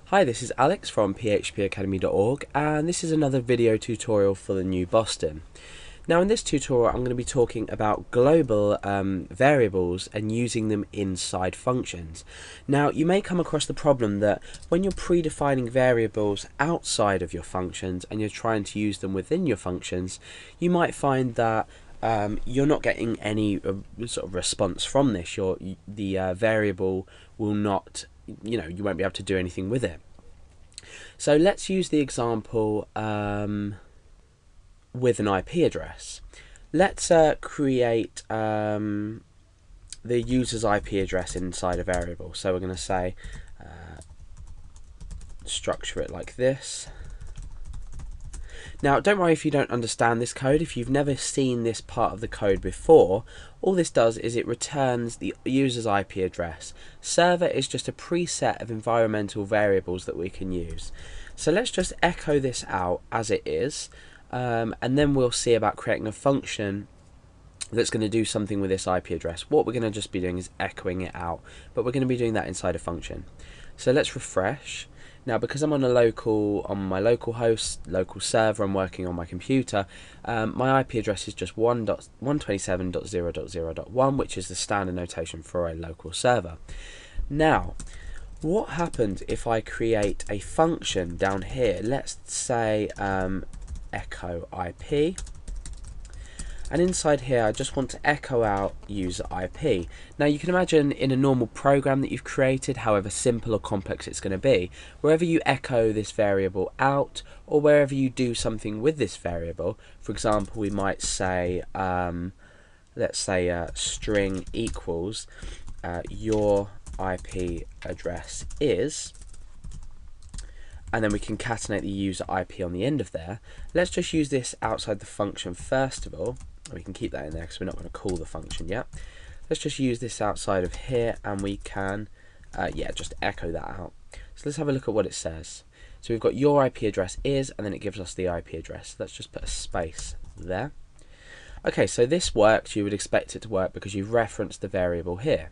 Hi, this is Alex from phpacademy.org, and this is another video tutorial for the new Boston. Now in this tutorial I'm going to be talking about global variables and using them inside functions. Now you may come across the problem that when you're predefining variables outside of your functions and you're trying to use them within your functions, you might find that you're not getting any sort of response from this. The variable will not, you won't be able to do anything with it. So let's use the example with an IP address. Let's create the user's IP address inside a variable. So we're going to say structure it like this. Now don't worry if you don't understand this code. If you've never seen this part of the code before, all this does is it returns the user's IP address. Server is just a preset of environmental variables that we can use. So let's just echo this out as it is, and then we'll see about creating a function that's going to do something with this IP address. What we're going to just be doing is echoing it out, but we're going to be doing that inside a function. So let's refresh. Now, because I'm on my local host, local server, I'm working on my computer, my IP address is just 127.0.0.1, which is the standard notation for a local server. Now, what happens if I create a function down here? Let's say echo IP. And inside here I just want to echo out user IP. Now you can imagine in a normal program that you've created, however simple or complex it's going to be, wherever you echo this variable out or wherever you do something with this variable, for example we might say, let's say string equals your IP address is, and then we concatenate the user IP on the end of there. Let's just use this outside the function first of all. We can keep that in there because we're not going to call the function yet. Let's just use this outside of here and we can just echo that out. So let's have a look at what it says. So we've got your IP address is, and then it gives us the IP address. Let's just put a space there. Okay, so this works. You would expect it to work because you've referenced the variable here.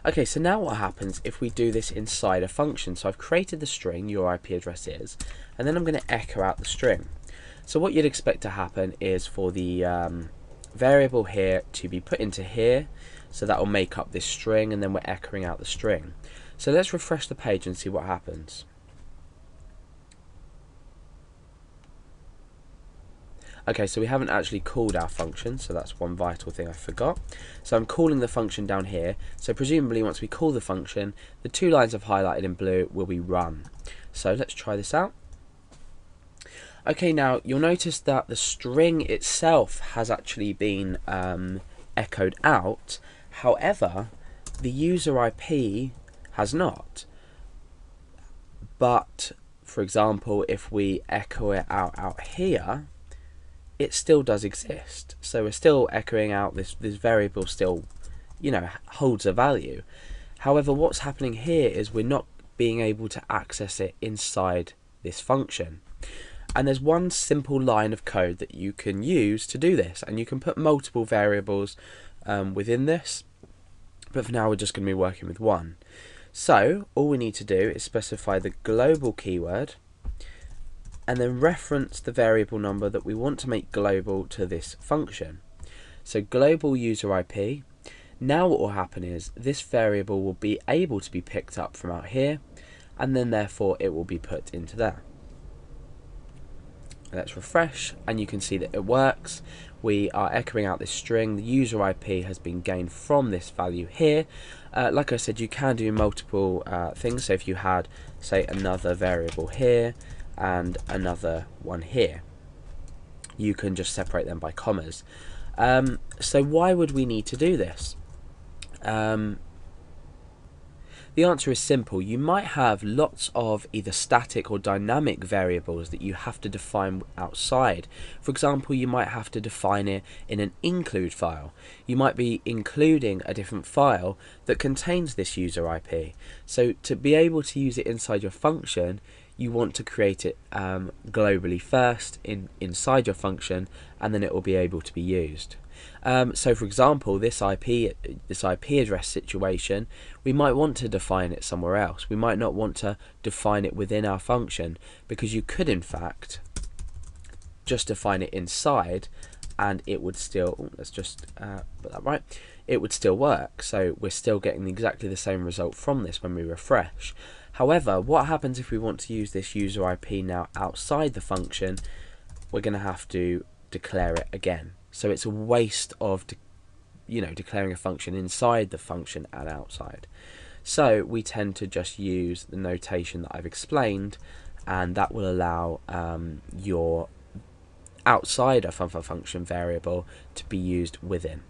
Okay, so now what happens if we do this inside a function? So I've created the string, your IP address is, and then I'm going to echo out the string. So what you'd expect to happen is for the variable here to be put into here, so that will make up this string, and then we're echoing out the string. So let's refresh the page and see what happens. Okay, so we haven't actually called our function, so that's one vital thing I forgot. So I'm calling the function down here, so presumably once we call the function, the two lines I've highlighted in blue will be run. So let's try this out. Okay, now you'll notice that the string itself has actually been echoed out, however the user IP has not. But for example, if we echo it out here, it still does exist. So we're still echoing out this variable still, holds a value. However, what's happening here is we're not being able to access it inside this function. And there's one simple line of code that you can use to do this, and you can put multiple variables within this, but for now we're just going to be working with one. So all we need to do is specify the global keyword and then reference the variable number that we want to make global to this function. So global user IP. Now what will happen is this variable will be able to be picked up from out here, and then therefore it will be put into there. Let's refresh and you can see that it works. We are echoing out this string. The user IP has been gained from this value here. Like I said, you can do multiple things. So if you had, say, another variable here and another one here, you can just separate them by commas. So why would we need to do this? The answer is simple. You might have lots of either static or dynamic variables that you have to define outside. For example, you might have to define it in an include file. You might be including a different file that contains this user IP. So to be able to use it inside your function, you want to create it globally first inside your function, and then it will be able to be used. So for example, this IP address situation, we might want to define it somewhere else. We might not want to define it within our function, because you could in fact just define it inside and it would still, let's just put that right, it would still work. So we're still getting exactly the same result from this when we refresh. However, what happens if we want to use this user IP now outside the function? We're going to have to declare it again. So it's a waste of declaring a function inside the function and outside. So we tend to just use the notation that I've explained, and that will allow your outside a function variable to be used within.